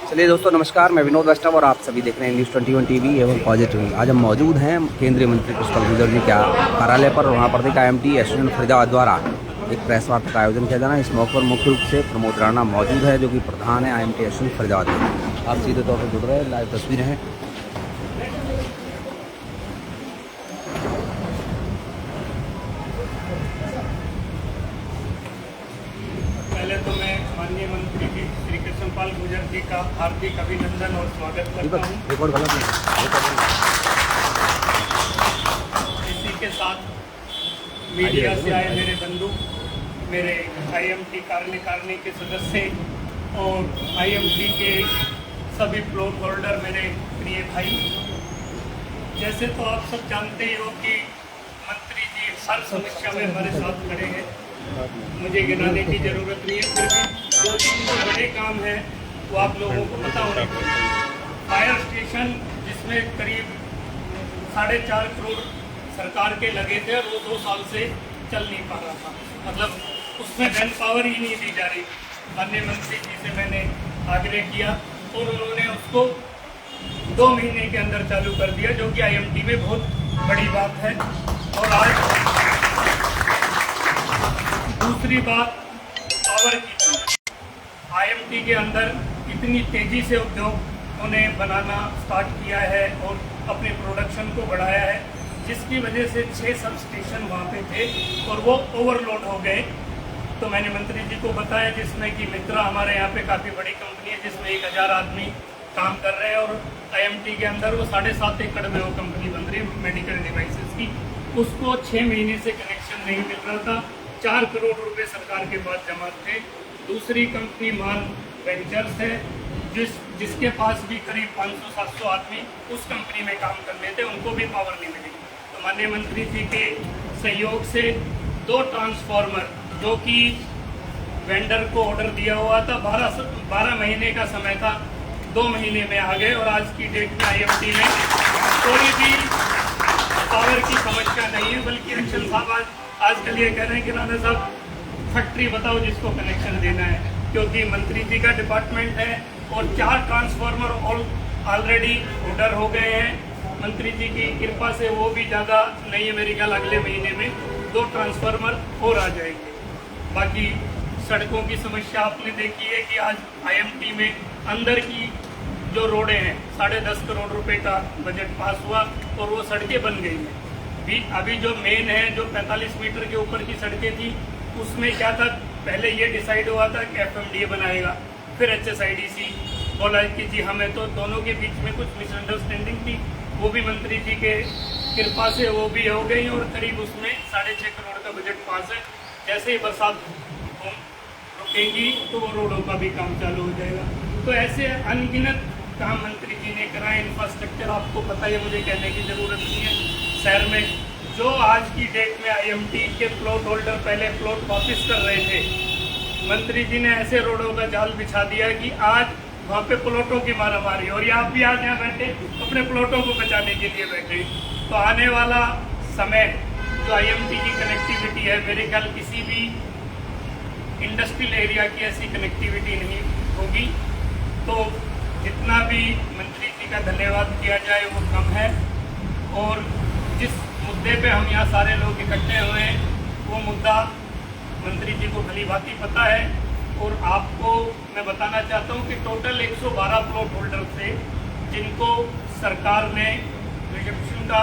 चलिए दोस्तों नमस्कार, मैं विनोद वैष्णव और आप सभी देख रहे हैं न्यूज़ 21 टीवी एवं पॉजिटिव। आज हम मौजूद हैं केंद्रीय मंत्री पुष्कर गुर्जर जी के कार्यालय पर। वहाँ पर देखा IMT एसोसिएशन फरीदाबाद द्वारा एक प्रेस वार्ता का आयोजन किया जाना। इस मौके पर मुख्य रूप से प्रमोद राणा मौजूद है, जो कि प्रधान है IMT एसोसिएशन फरीदाबाद में। आप सीधे तौर पर जुड़ रहे हैं, लाइव तस्वीरें हैं। पहले तो मैं माननीय मंत्री जी श्री कृष्णपाल गुर्जर जी का हार्दिक अभिनंदन और स्वागत करता हूँ। इसी के साथ मीडिया से आए मेरे बंधु, मेरे IMT कार्यकारिणी के सदस्य और IMT के सभी प्लॉट होल्डर, मेरे प्रिय भाई। जैसे तो आप सब जानते ही हो कि मंत्री जी हर समस्या में हमारे साथ खड़े हैं, मुझे गिनाने की जरूरत नहीं है। फिर भी जो तीन बड़े काम हैं वो आप लोगों को पता होने चाहिए। फायर स्टेशन जिसमें करीब 4.5 करोड़ सरकार के लगे थे और वो 2 साल से चल नहीं पा रहा था, मतलब उसमें मैन पावर ही नहीं दी जा रही। माननीय मंत्री जी से मैंने आग्रह किया और उन्होंने उसको 2 महीने के अंदर चालू कर दिया, जो कि IMT में बहुत बड़ी बात है। और आज दूसरी बात पावर की, IMT के अंदर इतनी तेजी से उद्योग ने बनाना स्टार्ट किया है और अपने प्रोडक्शन को बढ़ाया है, जिसकी वजह से 6 सब स्टेशन वहाँ पे थे और वो ओवरलोड हो गए। तो मैंने मंत्री जी को बताया, जिसमें कि मित्रा हमारे यहाँ पे काफ़ी बड़ी कंपनी है जिसमें 1000 आदमी काम कर रहे हैं और IMT के अंदर वो 7.5 एकड़ में वो कंपनी बन रही है मेडिकल डिवाइसेस की। उसको 6 महीने से कनेक्शन नहीं मिल रहा था, 4 करोड़ रुपए सरकार के पास जमा थे। दूसरी कंपनी मान वेंचर्स है, जिसके पास भी करीब 500-700 आदमी उस कंपनी में काम करने थे, उनको भी पावर नहीं मिली। तो माननीय मंत्री जी के सहयोग से 2 ट्रांसफार्मर, जो कि वेंडर को ऑर्डर दिया हुआ था, 12 महीने का समय था, 2 महीने में आ गए। और आज की डेट में IMT में कोई भी पावर की समस्या नहीं है, बल्कि एक्शन साहब आजकल ये कह रहे हैं कि राणा साहब फैक्ट्री बताओ जिसको कनेक्शन देना है, क्योंकि मंत्री जी का डिपार्टमेंट है और 4 ट्रांसफार्मर ऑलरेडी ऑर्डर हो गए हैं। मंत्री जी की कृपा से वो भी ज़्यादा नहीं है, मेरे ख्याल अगले महीने में 2 ट्रांसफार्मर और आ जाएंगे। बाकी सड़कों की समस्या आपने देखी है कि आज IMT में अंदर की जो रोडें हैं, 10.5 करोड़ रुपए का बजट पास हुआ और वो सड़कें बन गई हैं। अभी जो मेन है, जो 45 मीटर के ऊपर की सड़कें थी, उसमें क्या था, पहले ये डिसाइड हुआ था कि FMDA बनाएगा, फिर HSIDC बोला कि जी हमें, तो दोनों के बीच में कुछ मिसअंडरस्टैंडिंग थी, वो भी मंत्री जी के कृपा से वो भी हो गई और करीब उसमें 6.5 करोड़ का बजट पास है। जैसे ही बरसात रुकेगी तो वो रोडों का भी काम चालू हो जाएगा। तो ऐसे अनगिनत काम मंत्री जी ने कराए। इंफ्रास्ट्रक्चर आपको पता है, मुझे कहने की ज़रूरत नहीं है। शहर में जो आज की डेट में IMT के प्लॉट होल्डर पहले प्लॉट वापस कर रहे थे, मंत्री जी ने ऐसे रोडों का जाल बिछा दिया कि आज वहाँ पे प्लॉटों की मारामारी, और ये आप भी आज यहाँ बैठे अपने प्लॉटों को बचाने के लिए बैठे। तो आने वाला समय जो IMT की कनेक्टिविटी है, मेरे ख्याल किसी भी इंडस्ट्रियल एरिया की ऐसी कनेक्टिविटी नहीं होगी। तो जितना भी मंत्री जी का धन्यवाद किया जाए वो कम है। और जिस मुद्दे पे हम यहाँ सारे लोग इकट्ठे हुए हैं, वो मुद्दा मंत्री जी को भली भांति पता है। और आपको मैं बताना चाहता हूँ कि टोटल 112 प्लॉट होल्डर थे जिनको सरकार ने रिजर्वेशन का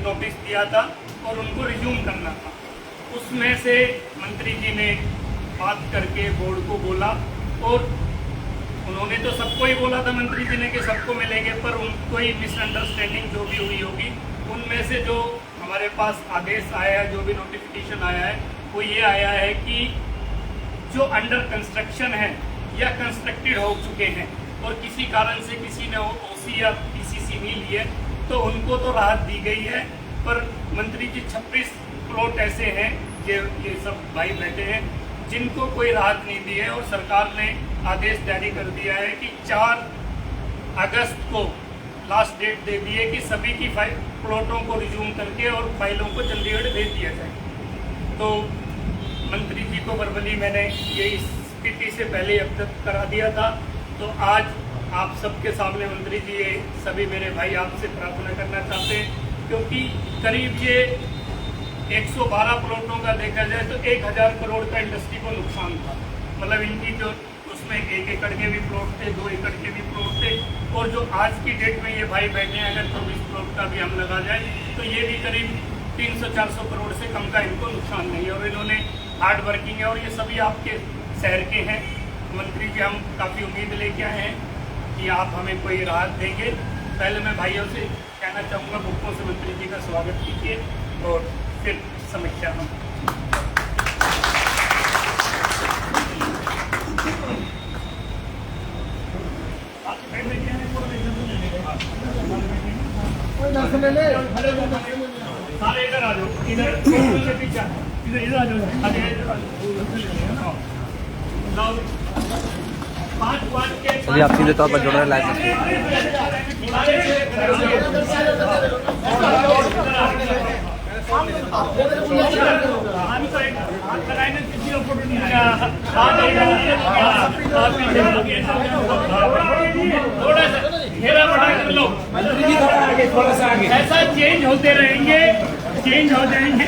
नोटिस दिया था और उनको रिज्यूम करना था। उसमें से मंत्री जी ने बात करके बोर्ड को बोला, और उन्होंने तो सबको ही बोला था मंत्री जी ने कि सबको मिलेंगे, पर उनको ही मिसअंडरस्टैंडिंग जो भी हुई होगी। उनमें से जो हमारे पास आदेश आया है, जो भी नोटिफिकेशन आया है, वो ये आया है कि जो अंडर कंस्ट्रक्शन है या कंस्ट्रक्टेड हो चुके हैं और किसी कारण से किसी ने OC या PCC नहीं लिए, तो उनको तो राहत दी गई है। पर मंत्री जी 26 प्लॉट ऐसे हैं, ये सब भाई बैठे हैं, जिनको कोई राहत नहीं दी है। और सरकार ने आदेश जारी कर दिया है कि 4 अगस्त को लास्ट डेट दे दी है कि सभी की प्लॉटों को रिज्यूम करके और फाइलों को चंडीगढ़ भेज दिया जाए। तो मंत्री जी को वर्बली मैंने ये स्थिति से पहले अवगत करा दिया था। तो आज आप सबके सामने मंत्री जी ये सभी मेरे भाई आपसे प्रार्थना करना चाहते हैं, क्योंकि करीब ये 112 प्लॉटों का देखा जाए तो 1000 करोड़ का इंडस्ट्री को नुकसान था। मतलब इनकी जो उसमें 1 एकड़ के भी प्लॉट थे, 2 एकड़ के भी प्लॉट थे, और जो आज की डेट में ये भाई बैठे हैं, अगर 24 प्लॉट का भी हम लगा जाए तो ये भी करीब 300-400 करोड़ से कम का इनको नुकसान नहीं है। और इन्होंने हार्ड वर्किंग है, और ये सभी आपके शहर के हैं। मंत्री जी हम काफ़ी उम्मीद लेके आए हैं कि आप हमें कोई राहत देंगे। पहले मैं भाइयों से कहना चाहूँगा, बुकों से मंत्री जी का स्वागत कीजिए और फिर समीक्षा हम। सारे इधर आ जाओ, इधर पीछे इधर आ जाओ, इधर आ जाओ। 5 के अभी आप सीधे तौर पर जुड़ रहे हैं लाइव थोड़ा सा घेरा बढ़ा कर लो, थोड़ा सा आगे, ऐसा चेंज होते रहेंगे, चेंज हो जाएंगे।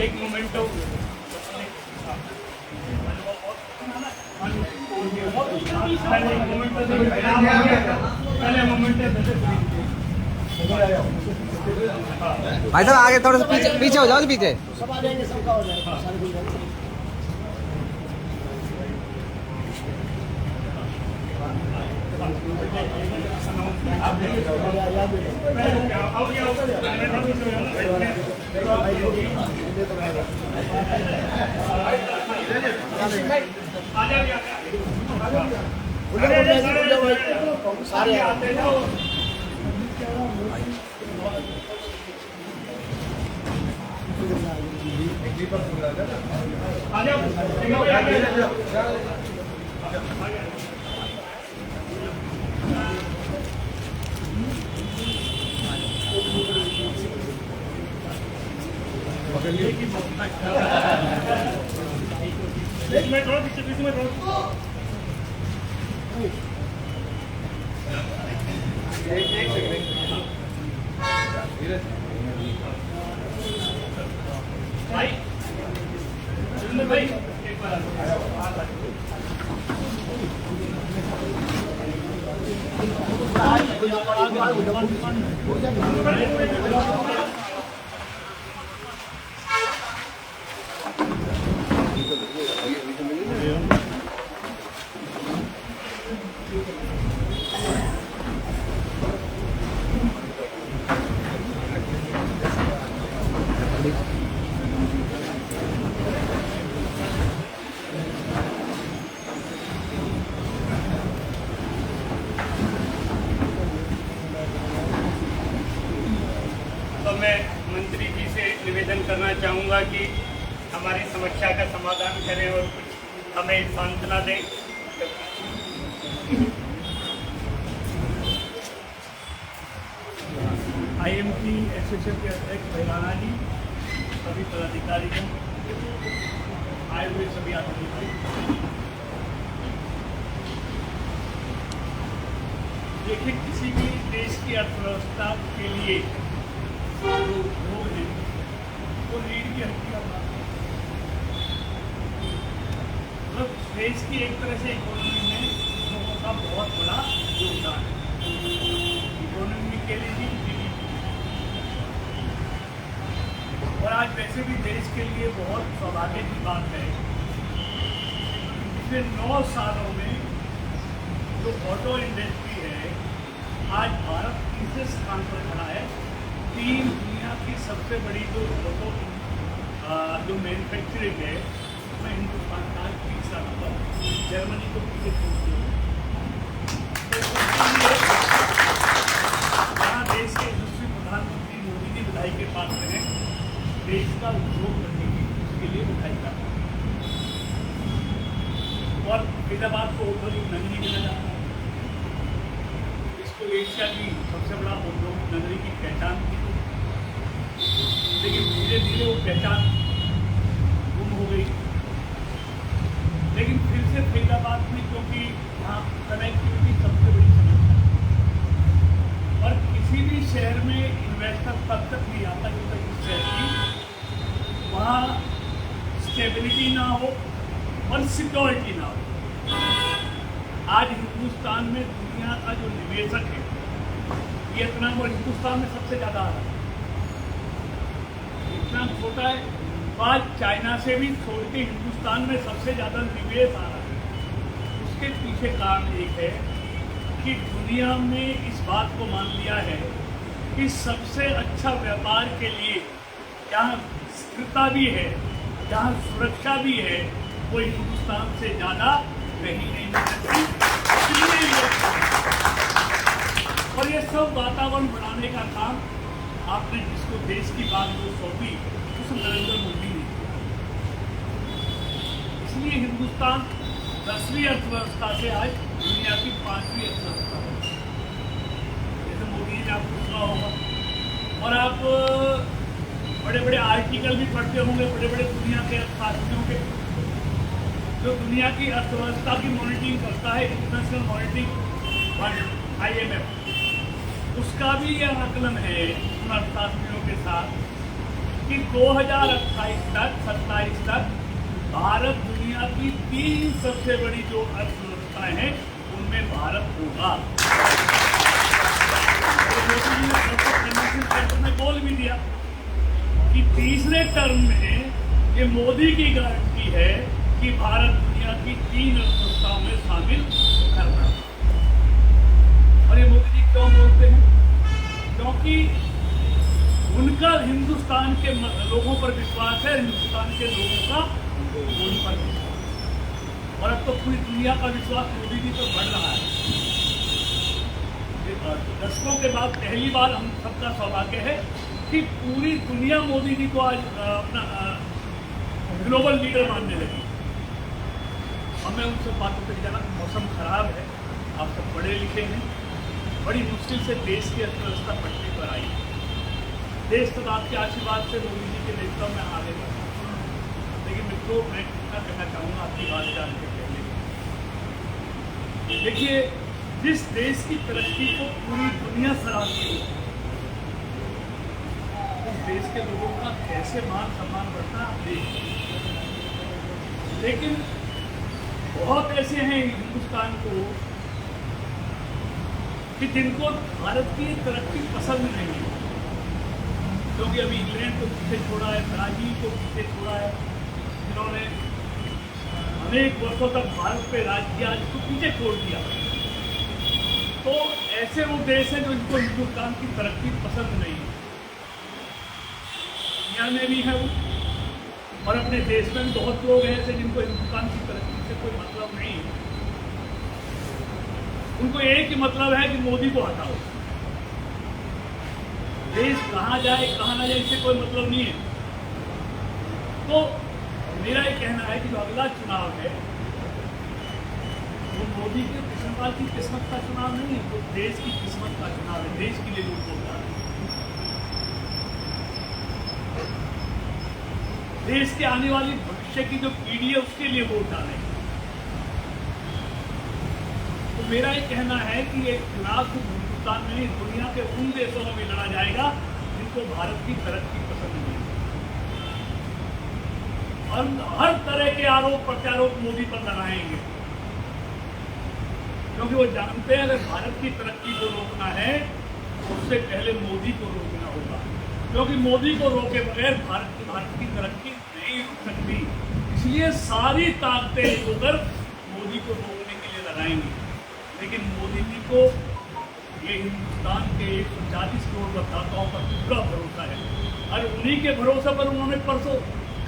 एक मोमेंटो भाई साहब आगे थोड़ा सा पीछे हो जाओ, पीछे सारे आते हैं। भाई एक बार मैं मंत्री जी से निवेदन करना चाहूँगा कि हमारी समस्या का समाधान करें और कुछ हमें सांत्वना दें। IMT एसोसिएशन के अध्यक्ष भैराना जी, सभी पदाधिकारियों, आए हुए सभी अतिथि, देखिए किसी भी देश की अर्थव्यवस्था के लिए जो लोग हैं वो रीढ़ की हड्डी का मतलब देश की एक तरह से इकोनॉमी में लोगों का बहुत बड़ा योगदान है। इकोनॉमी के लिए भी GDP, और आज वैसे भी देश के लिए बहुत सौभाग्य की बात है पिछले 9 सालों में जो ऑटो इंडस्ट्री है, आज भारत तीसरे स्थान पर खड़ा है। 3 दुनिया की सबसे बड़ी जो मैन्युफैक्चरिंग है उसमें हिंदुस्तान का तीसरा नंबर, जर्मनी को पीछे छोड़ दिया। जहाँ देश के यशस्वी प्रधानमंत्री मोदी जी बधाई के पास हैं, देश का उपयोग करने की उसके लिए बधाई का, और फरीदाबाद को ऑटो नहीं मिला जाता। एशिया की सबसे बड़ा औद्योगिक नगरी की पहचान थी, लेकिन धीरे धीरे वो पहचान गुम हो गई। लेकिन फिर से फरीदाबाद में, क्योंकि वहाँ कनेक्टिविटी सबसे बड़ी समस्या है और किसी भी शहर में इन्वेस्टर तब तक नहीं आता जब तक इस शहर की वहाँ स्टेबिलिटी ना हो और सिक्योरिटी ना हो। आज हिंदुस्तान में दुनिया का जो निवेशक है वियतनाम और हिंदुस्तान में सबसे ज़्यादा आ रहा है। इतना छोटा है, आज चाइना से भी छोड़ के हिंदुस्तान में सबसे ज़्यादा निवेश आ रहा है। उसके पीछे कारण एक है कि दुनिया में इस बात को मान लिया है कि सबसे अच्छा व्यापार के लिए जहाँ स्थिरता भी है, जहाँ सुरक्षा भी है, वो हिंदुस्तान से ज़्यादा कहीं नहीं मिल सकती। और ये सब वातावरण बनाने का काम आपने जिसको देश की बात जो सौंपी उस नरेंद्र मोदी ने। इसलिए हिंदुस्तान 10वीं अर्थव्यवस्था से आज दुनिया की 5वीं अर्थव्यवस्था है। जैसे मोदी जी ने आपको सुना होगा और आप बड़े बड़े आर्टिकल भी पढ़ते होंगे बड़े बड़े दुनिया के अर्थशास्त्रियों के, जो दुनिया की अर्थव्यवस्था की मॉनिटरिंग करता है, इंटरनेशनल मॉनिटरिंग फंड IMF, उसका भी यह आकलन है उन अर्थशास्त्रियों के साथ कि 2028 तक 27 तक भारत दुनिया की 3 सबसे बड़ी जो अर्थव्यवस्थाएं हैं उनमें भारत होगा। मोदी जी ने कन्वेंशन सेंटर में बोल भी दिया कि तीसरे टर्म में ये मोदी की गारंटी है कि भारत दुनिया की 3 अर्थव्यवस्थाओं में शामिल करना। और ये मोदी जी क्यों बोलते हैं? क्योंकि उनका हिंदुस्तान के लोगों पर विश्वास है, हिंदुस्तान के लोगों का मोदी पर विश्वास। और अब तो पूरी दुनिया का विश्वास मोदी जी पर बढ़ रहा है। दशकों के बाद पहली बार हम सबका सौभाग्य है कि पूरी दुनिया मोदी जी को आज अपना ग्लोबल लीडर मानने लगी। और मैं उन सब बातों पर जाना, मौसम खराब है, आप सब पढ़े लिखे हैं, बड़ी मुश्किल से देश की अर्थव्यवस्था पटरी पर आई। देश तो आपके आशीर्वाद से मोदी जी के नेतृत्व में आगे बढ़ा। लेकिन मित्रों, मैं इतना कहना चाहूँगा आपकी बात जानने के पहले, देखिए जिस देश की तरक्की को पूरी दुनिया सराहती हो उस देश के लोगों का कैसे मान सम्मान बढ़ता आप देखिए। लेकिन बहुत ऐसे हैं हिंदुस्तान को कि जिनको भारत की तरक्की पसंद नहीं है, क्योंकि अभी इंग्लैंड को पीछे छोड़ा है, ब्राजील को पीछे छोड़ा है, जिन्होंने अनेक वर्षों तक भारत पे राज किया, इसको पीछे छोड़ दिया। तो ऐसे वो देश हैं जो इनको हिंदुस्तान की तरक्की पसंद नहीं है। दुनिया में भी है वो, और अपने देश में भी बहुत लोग हैं ऐसे जिनको हिंदुस्तान की तरक्की से कोई मतलब नहीं है। उनको एक ही मतलब है कि मोदी को हटाओ। देश कहाँ जाए कहाँ ना जाए इससे कोई मतलब नहीं है। तो मेरा ये कहना है कि जो अगला चुनाव है वो मोदी के किस्मत की किस्मत का चुनाव नहीं है, वो देश की किस्मत का चुनाव है। देश के लिए लोग वोट डालें, देश के आने वाली भविष्य की जो पीढ़ी है उसके लिए वोट डालें। तो मेरा ये कहना है कि ये चुनाव सिर्फ हिंदुस्तान में नहीं, दुनिया के उन देशों में भी लड़ा जाएगा जिनको भारत की तरक्की पसंद नहीं है। और हर तरह के आरोप प्रत्यारोप मोदी पर लगाएंगे, क्योंकि वो जानते हैं अगर भारत की तरक्की को रोकना है तो उससे पहले मोदी को रोकना होगा, क्योंकि मोदी को रोके बगैर भारत की तरक्की नहीं रुक सकती। इसलिए सारी ताकतें उधर मोदी को रोकने के लिए लगाएंगे। लेकिन मोदी जी को ये हिंदुस्तान के 140 करोड़ मतदाताओं पर पूरा भरोसा है, और उन्हीं के भरोसे पर उन्होंने परसों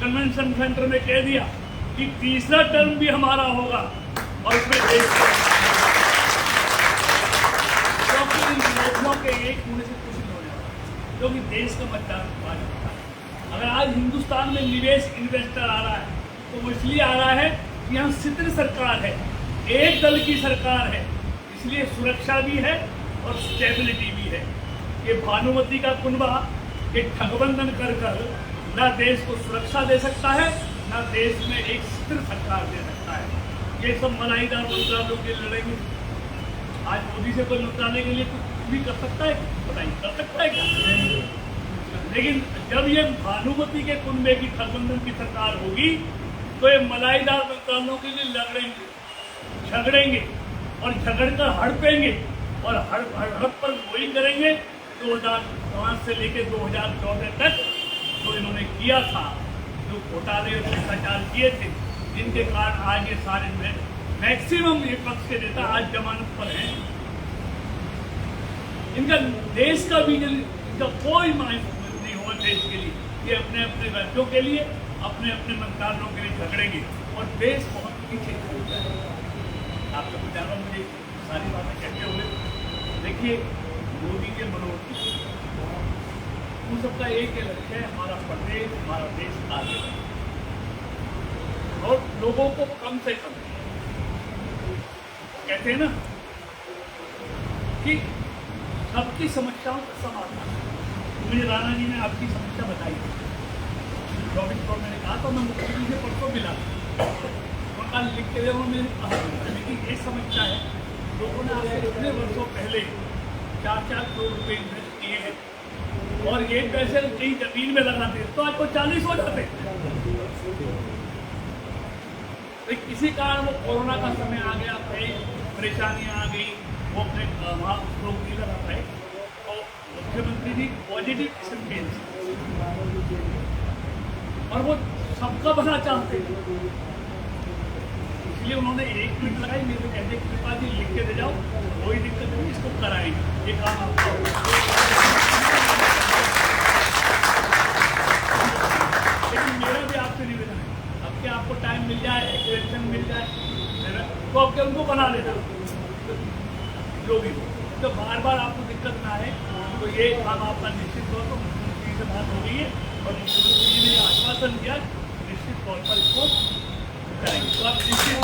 कन्वेंशन सेंटर में कह दिया कि तीसरा टर्म भी हमारा होगा और उसमें देश के एक होने से कुछ नहीं होने वाला, क्योंकि देश का मतदान आज होता है। अगर आज हिंदुस्तान में निवेश इन्वेस्टर आ रहा है तो वो इसलिए आ रहा है कि यहाँ स्थिर सरकार है, एक दल की सरकार है, इसलिए सुरक्षा भी है और स्टेबिलिटी भी है। ये भानुमति का कुनबा एक ठगबंधन कर कर न देश को सुरक्षा दे सकता है, न देश में एक स्थिर सरकार दे सकता है। ये सब मलाईदार मंत्रालयों के लड़ेंगे। आज मोदी से कोई मंत्रालय के लिए कुछ भी कर सकता है? बताइए, कर सकता है क्या? लेकिन जब ये भानुमति के कुनबे की ठगबंधन की सरकार होगी तो ये मलाईदार मंत्रालयों के लिए लड़ेंगे, झगड़ेंगे और झगड़कर हड़पेंगे और हड़प पर वही करेंगे 2005 से लेकर 2014 तक जो इन्होंने किया था, जो घोटाले और भ्रष्टाचार किए थे, जिनके कारण आज ये सारे मैक्सिमम विपक्ष के नेता आज जमानत पर हैं। इनका देश का भी इनका कोई मायने नहीं होगा देश के लिए। ये अपने अपने राज्यों के लिए, अपने अपने मंत्रालयों के लिए झगड़ेंगे और देश बहुत पीछे चल जाएगा। आप सबको जाना, मुझे सारी बातें कहते हुए देखिए, मोदी के मनोरथ उन सबका एक लक्ष्य है, हमारा प्रदेश, हमारा देश आगे और लोगों को कम से कम, कहते हैं ना कि सबकी समस्याओं का समाधान। मुझे राणा जी ने आपकी समस्या बताई, 24 मैंने कहा तो मैं मुख्यमंत्री से परसों मिला, उनका लिख के उन्होंने कहा, लेकिन ये समस्या है लोगों ने आपसे इतने वर्षों पहले 4-4 करोड़ रुपए इन्वेस्ट किए हैं और ये पैसे कहीं जमीन में लगाते तो आज को 40 हो जाते। किसी कारण वो कोरोना का समय आ गया, परेशानियां आ गई, वो अपने वहाँ लोग नहीं लगा पाए और मुख्यमंत्री जी पॉजिटिव किस्म और वो सबका भला चाहते हैं, इसलिए उन्होंने 1 मिनट लगाई। मेरे कहते कृपा जी लिख के दे जाओ, कोई दिक्कत नहीं, इसको कराएंगे, ये काम आपका होगा। लेकिन मेरा भी आपसे निवेदन है, अब क्या आपको टाइम मिल जाए, एक्सटेंशन मिल जाए तो अब क्या उनको बना लेना जो भी हो, तो बार बार आपको दिक्कत ना आए। तो ये काम आपका निश्चित तौर पर मुख्यमंत्री से बात हो रही है और मुख्यमंत्री जी ने आश्वासन दिया निश्चित तौर पर इसको करेंगे। तो आप निश्चित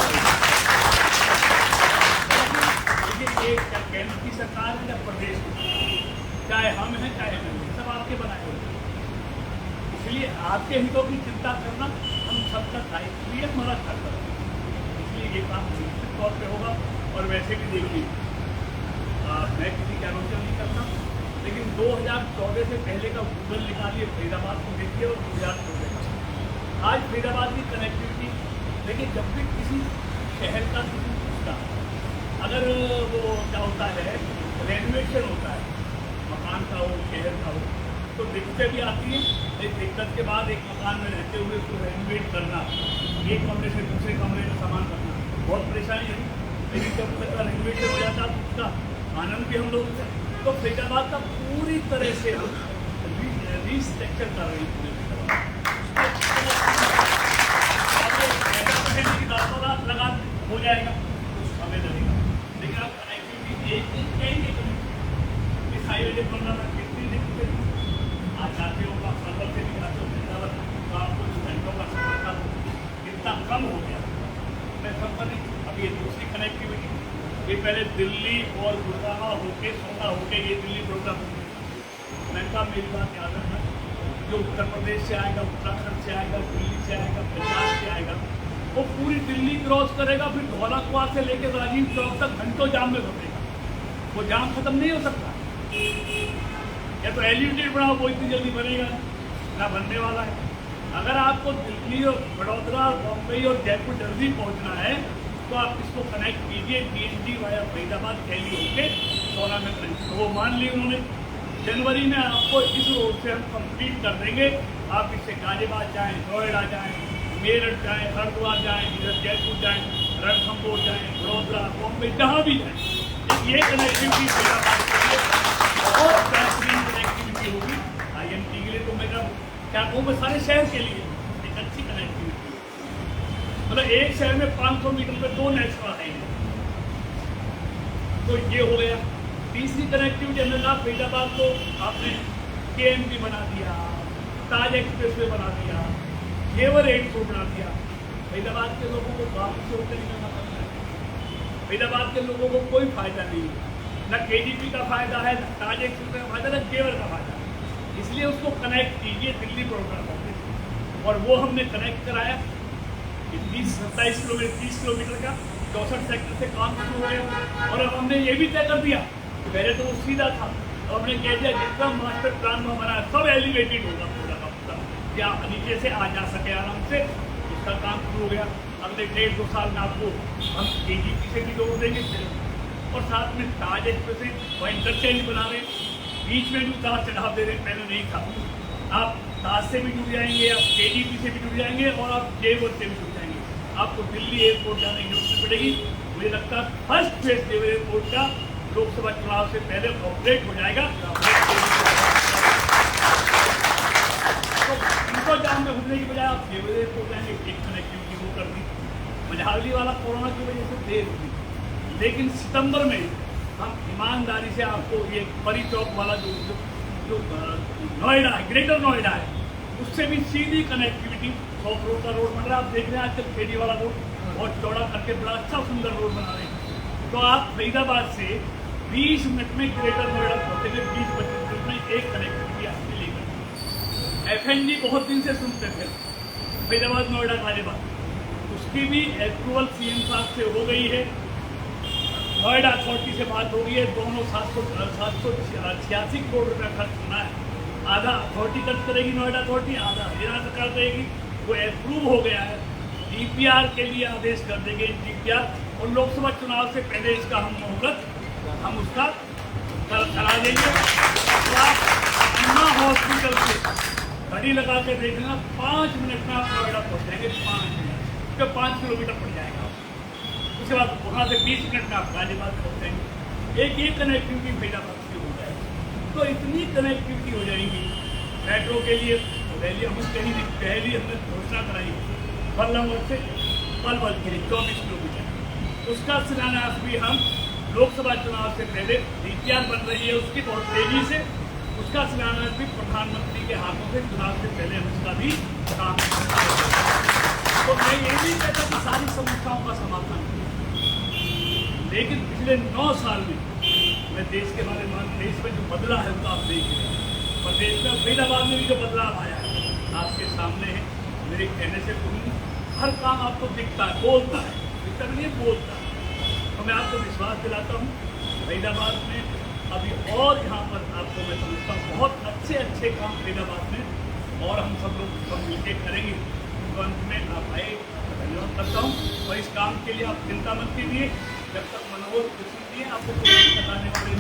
देखिए, एक केंद्र की सरकार है या प्रदेश की, चाहे हम हैं चाहे हम हैं, सब आपके बनाए हुए, इसलिए आपके हितों की चिंता करना हम सबका दायित्व भी है, हमारा कर्तव्य है। इसलिए ये काम निश्चित तौर पर होगा। और वैसे भी देखिए, मैं किसी का आलोचना नहीं करता, लेकिन 2014 से पहले का गूगल निकालिए, फरीदाबाद को देखिए और 2014 का आज फरीदाबाद की कनेक्टिविटी देखिए। जब भी किसी शहर का किसी पूछता, अगर वो क्या होता है, रेनोवेशन होता है, मकान का हो, शहर का हो, तो दिक्कतें भी आती हैं। एक दिक्कत के बाद एक मकान में रहते हुए उसको रेनोवेट करना, एक कमरे से दूसरे कमरे में सामान करना बहुत परेशानी है। लेकिन जब उसका रेनोवेशन हो जाता है तो उसका आनंद भी हम लोग, तो फरीदाबाद का पूरी तरह से रीस्ट्रक्चर कर रही है। लगा हो जाएगा कुछ समय लगेगा, लेकिन आप कनेक्टिविटी इस हाईवे बनना कितनी दिक्कत आज जाते हो, आप सर्वर से भी जाते हो फरीदाबाद, तो आपको इस घंटों का सफर का कितना कम हो गया। मैं समझ नहीं, अब ये दूसरी कनेक्टिविटी, ये पहले दिल्ली और गुड़गांव होके सोना होके ये दिल्ली प्रोग्राम, मैं कहा मेरी बात याद रखना, जो उत्तर प्रदेश से आएगा, उत्तराखंड से आएगा, दिल्ली से आएगा, पंजाब से आएगा, वो पूरी दिल्ली क्रॉस करेगा, फिर धौलाकुआं से लेकर राजीव चौक तक घंटों जाम में फंसेगा। वो जाम खत्म नहीं हो सकता। या तो एलिवेटेड बनाओ, वो इतनी जल्दी बनेगा ना, बनने वाला है। अगर आपको दिल्ली और बड़ौदा और बॉम्बे और जयपुर जल्दी पहुंचना है तो आप इसको कनेक्ट कीजिए DND वाया फरीदाबाद दिल्ली होके सोना में करेंगे। तो वो मान ली उन्होंने, जनवरी में आपको इस रोड से हम कंप्लीट कर देंगे। आप इससे गाजियाबाद जाएँ, नोएडा जाएँ, मेरठ जाएँ, हरिद्वार जाएँ, इधर जयपुर जाएँ, रणथंभौर जाएँ, बड़ौदा, बॉम्बे, जहाँ भी जाएँ, ये कनेक्टिविटी फरीदाबाद के लिए बहुत बेहतरीन कनेक्टिविटी होगी। IMT के लिए तो मेरा क्या कहूँ, मैं सारे शहर के लिए एक अच्छी कनेक्टिविटी, मतलब एक शहर में 500 मीटर पे 2 नेशनल हाईवे, तो ये हो गया। तीसरी कनेक्टिविटी हमने कहा फरीदाबाद को आपने KMT बना दिया, ताज एक्सप्रेस वे बना दिया, घेवर एयरपोर्ट बना दिया। फरीदाबाद के लोगों को गाँव से होकर निकलना पड़ता है, फरीदाबाद के लोगों को कोई फायदा नहीं है, न केडीपी का फायदा है, न ताज एक्सप्रेस का फायदा, न जेवर का फायदा। इसलिए उसको कनेक्ट कीजिए दिल्ली प्रोग्राम ऑफिस, और वो हमने कनेक्ट कराया। 27 किलोमीटर 30 किलोमीटर का 64 सेक्टर से काम शुरू हो गया। और अब हमने ये भी तय कर दिया, पहले तो वो सीधा था, तो हमने कह दिया जितना मास्टर प्लान में हमारा सब एलिवेटेड होगा पूरा का पूरा, या नीचे से आ जा सके आराम से, उसका काम शुरू हो गया। अगले 1.5-2 साल में आपको हम केजीपी से भी जोड़ देंगे, और साथ में ताज एक्सप्रेस वह इंटरचेंज बना रहे, बीच में भी उतार चढ़ाव दे रहे, पहले नहीं था। आप ताज से भी जुड़ जाएंगे, आप केजीपी से भी जुड़ जाएंगे, और आप जेवर से भी जुड़ जाएंगे। आपको दिल्ली एयरपोर्ट जाने की जरूरत पड़ेगी। मुझे लगता है फर्स्ट फेज जेवर एयरपोर्ट का लोकसभा चुनाव से पहले ऑपरेट हो जाएगा। तो इनको जाम में घूमने की बजाय आप जेवर एयरपोर्ट जाएंगे, एक कनेक्टिविटी वो कर दी। मझावली वाला कोरोना की वजह से देर हुई, लेकिन सितंबर में हम ईमानदारी से आपको ये परी चौक वाला जो नोएडा है, ग्रेटर नोएडा है, उससे भी सीधी कनेक्टिविटी 100 करोड़ का रोड बन रहा है। आप देख रहे हैं आजकल खेड़ी वाला रोड बहुत चौड़ा करके बड़ा अच्छा सुंदर रोड बना रहे हैं। तो आप फरीदाबाद से 20 मिनट में ग्रेटर नोएडा पहुंचेंगे, 20-25 मिनट में एक कनेक्टिविटी आपके लिए। FNG बहुत दिन से सुनते थे, फरीदाबाद नोएडा गाजियाबाद, उसकी भी अप्रूवल CM साहब से हो गई है। नोएडा अथॉरिटी से बात हो गई है, दोनों 786 करोड़ रुपया खर्च होना है। आधा अथॉरिटी खर्च करेगी, नोएडा अथॉरिटी, आधा हरियाणा सरकार देगी। वो अप्रूव हो गया है, DPR के लिए आदेश कर देंगे DPR, और लोकसभा चुनाव से पहले इसका हम मुहूर्त हम उसका करा देंगे। तो आप अन्ना हॉस्पिटल से घड़ी लगा के देखना, 5 मिनट में आप नोएडा पहुँच जाएंगे, 5 मिनट, तो 5 किलोमीटर पड़ जाएगा। उसके बाद वहाँ से 20 मिनट में आप गाजियाबाद पहुँचेंगे। एक कनेक्टिविटी फरीदाबाद से हो जाएगी। तो इतनी कनेक्टिविटी हो जाएंगी। मेट्रो के लिए पहले हमने घोषणा कराई, बल्लभगढ़ से पलवल के लिए 24 किलोमीटर, उसका शिलान्यास भी हम लोकसभा चुनाव से पहले DPR बन रही है उसकी बहुत तेजी से, उसका शिलान्यास भी प्रधानमंत्री के हाथों से चुनाव से पहले हम उसका भी काम करेंगे। तो मैं ये नहीं कहता कि सारी समस्याओं का समाधान, लेकिन पिछले 9 साल में मैं देश के बारे में, देश में जो बदला है उसका आप देख रहे हैं। प्रदेश में फरीदाबाद में भी जो बदलाव आया है आपके सामने है। मेरे कहने से हर काम आपको दिखता है, बोलता है, दिखता नहीं बोलता है। तो मैं आपको विश्वास दिलाता हूँ फरीदाबाद में अभी, और यहाँ पर आपको मैं समझता हूँ बहुत अच्छे अच्छे काम फरीदाबाद में, और हम सब लोग सब मिलकर करेंगे। तो अंत में आप आए, धन्यवाद करता हूँ, और इस काम के लिए आप चिंता मत कीजिए। जब तक मनोहर कुछ नहीं है आपको कोई बताने वाले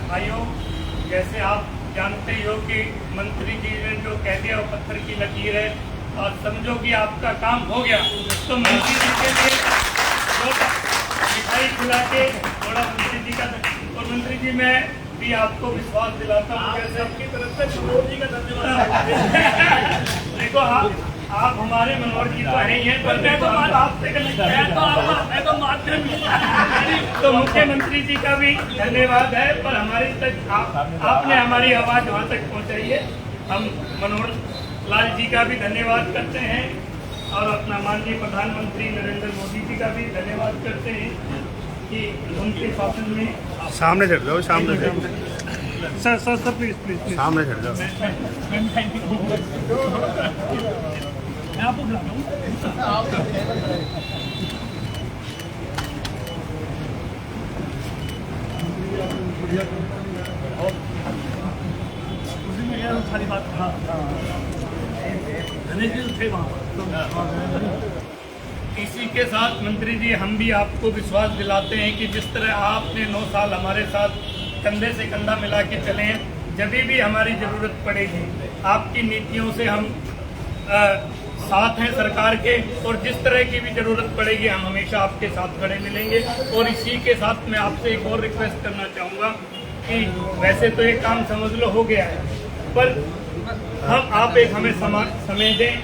भाइयों, जैसे आप जानते ही हो कि मंत्री जी ने जो कह दिया वो पत्थर की लकीर है, और समझो कि आपका काम हो गया। तो मंत्री जी के लिए मिठाई खिला के थोड़ा मंत्री जी का, और मंत्री जी मैं भी आपको विश्वास दिलाता हूँ सबकी तरफ से मनोहर जी का धन्यवाद। देखो आप हमारे मनोहर जी तो है ही हैं, पर मैं तो आपसे मैं तो माध्यम तो मुख्यमंत्री जी का भी धन्यवाद है, पर हमारी तक आपने हमारी आवाज़ वहाँ तक पहुँचाई है। हम मनोहर लाल जी का भी धन्यवाद करते हैं, और अपना माननीय प्रधानमंत्री नरेंद्र मोदी जी का भी धन्यवाद करते हैं कि उनके शासन में। सामने चढ़ जाओ, सामने सर प्लीज सामने चढ़ जाओ। मैं आपको बुलाता हूँ। उसी में गया सारी बात। हाँ थे वहाँ पर। इसी के साथ मंत्री जी हम भी आपको विश्वास दिलाते हैं कि जिस तरह आपने 9 साल हमारे साथ कंधे से कंधा मिला के चले हैं, जब भी हमारी ज़रूरत पड़ेगी आपकी नीतियों से हम साथ हैं सरकार के, और जिस तरह की भी ज़रूरत पड़ेगी हम हमेशा आपके साथ खड़े मिलेंगे। और इसी के साथ मैं आपसे एक और रिक्वेस्ट करना चाहूँगा कि वैसे तो ये काम समझ लो हो गया है, पर हम आप एक हमें समय दें।